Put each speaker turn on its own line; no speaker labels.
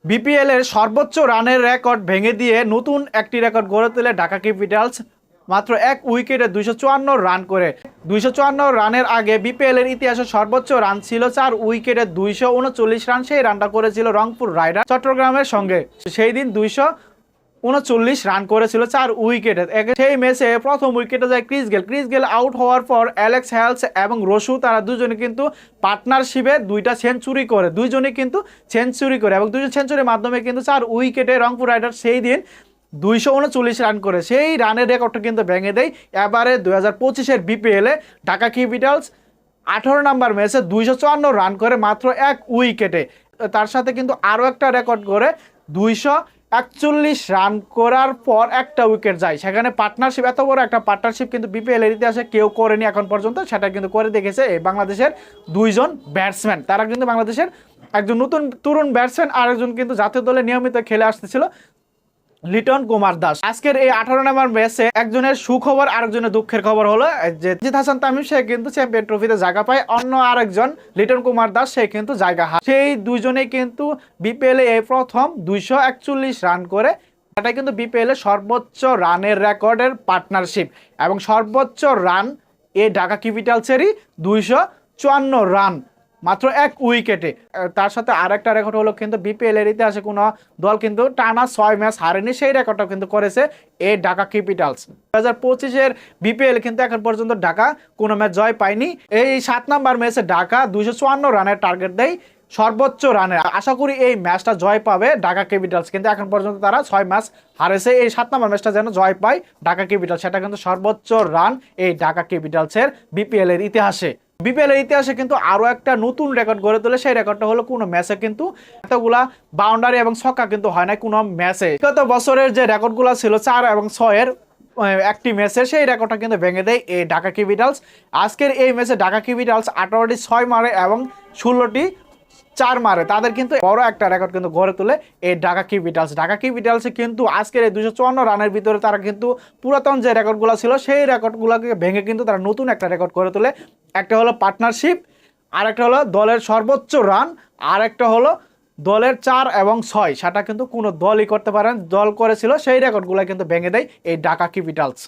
BPL এর সর্বোচ্চ রানের রেকর্ড ভেঙে দিয়ে নতুন একটি রেকর্ড গড়ে তোলে ঢাকা ক্যাপিটালস। মাত্র এক উইকেটে 254 রান করে। 254 রানের আগে বিপিএল এর ইতিহাসে সর্বোচ্চ রান ছিল 4 উইকেটে 239 রান। সেই রানটা করেছিল রংপুর রাইডার চট্টগ্রামের সঙ্গে। সেই দিন 239 রান করেছিল 4 উইকেটে। সেই ম্যাচে প্রথম উইকেটে যায় ক্রিস গেল আউট হওয়ার পর অ্যালেক্স হেলস এবং রসু তারা দুজনে কিন্তু পার্টনারশিপে দুইটা সেঞ্চুরি করে, এবং দুইজন সেঞ্চুরির মাধ্যমে কিন্তু 4 উইকেটে রংপুর রাইডার সেই দিন 239 রান করে সেই রানের রেকর্ডটা কিন্তু ভেঙে দেয়। এবারে 2025-এর বিপিএলে ঢাকা ক্যাপিটালস 18 নম্বর ম্যাচে 254 রান করে মাত্র এক উইকেটে। তার সাথে কিন্তু আরও একটা রেকর্ড করে 241 রান করার পর একটা উইকেট যায়। সেখানে পার্টনারশিপ, এত বড় একটা পার্টনারশিপ কিন্তু বিপিএল এর ইতিহাসে কেউ করেনি এখন পর্যন্ত। সেটা কিন্তু করে দেখেছে এই বাংলাদেশের দুইজন ব্যাটসম্যান। তারা কিন্তু বাংলাদেশের একজন নতুন তরুণ ব্যাটসম্যান আর একজন কিন্তু জাতীয় দলে নিয়মিত খেলে আসতেছিল, লিটন কুমার দাস। আজকের এই 18 নম্বর ম্যাচে একজনের সুখবর আরেকজনের দুঃখের খবর হলো যে জিত হাসান তামিম সে কিন্তু চ্যাম্পিয়ন ট্রফিতে জায়গা পায়, অন্য আরেকজন লিটন কুমার দাস সে কিন্তু জায়গা হারায়। সেই দুইজনেই কিন্তু বিপিএল এ প্রথম 241 রান করে। এটা কিন্তু বিপিএল এর সর্বোচ্চ রানের রেকর্ডের পার্টনারশিপ এবং সর্বোচ্চ রান এই ঢাকা ক্যাপিটালসেরই 254 রান মাত্র এক উইকেটে। তার সাথে আরেকটা রেকর্ড হলো কিন্তু বিপিএল এর ইতিহাসে কোনো দল কিন্তু টানা 6 ম্যাচ হারেনি, সেই রেকর্ডটা কিন্তু করেছে এই ঢাকা ক্যাপিটালস। 2025-এর বিপিএল কিন্তু এখন পর্যন্ত ঢাকা কোনো ম্যাচ জয় পায়নি। এই 7 নম্বর ম্যাচে ঢাকা 254 রানের টার্গেট দেয় সর্বোচ্চ রানে। আশা করি এই ম্যাচটা জয় পাবে ঢাকা ক্যাপিটালস, কিন্তু এখন পর্যন্ত তারা 6 ম্যাচ হারেছে। এই 7 নম্বর ম্যাচটা যেন জয় পায় ঢাকা ক্যাপিটালস, সেটা কিন্তু সর্বোচ্চ রান এই ঢাকা ক্যাপিটালসের বিপিএল এর ইতিহাসে। বিপিএল এর ইতিহাসে কিন্তু আরো একটা নতুন রেকর্ড গড়ে তোলে। সেই রেকর্ডটা হলো কোনো ম্যাচে কিন্তু এতগুলা বাউন্ডারি এবং ছক্কা কিন্তু হয় না কোনো ম্যাচে। গত বছরের যে রেকর্ডগুলো ছিল 4 এবং 6 এর একটি ম্যাচে, সেই রেকর্ডটা কিন্তু ভেঙে দেয় এই ঢাকা ক্যাপিটালস। আজকের এই ম্যাচে ঢাকা ক্যাপিটালস 18টি 6 মারে এবং 16টি 4 মারে। তাদের কিন্তু বড় একটা রেকর্ড কিন্তু গড়ে তোলে এই ঢাকা ক্যাপিটালস। ঢাকা ক্যাপিটালসে কিন্তু আজকের এই 254 রানের ভিতরে তারা কিন্তু পুরাতন যে রেকর্ডগুলো ছিল সেই রেকর্ডগুলোকে ভেঙে কিন্তু তারা নতুন একটা রেকর্ড করে তোলে। একটা হলো পার্টনারশিপ, আর একটা হলো দলের সর্বোচ্চ রান, আর একটা হলো দলের 4 এবং 6। সেটা কিন্তু কোনো দলই করতে পারেন, দল করেছিল সেই রেকর্ডগুলো কিন্তু ভেঙে দেয় এই ঢাকা ক্যাপিটালস।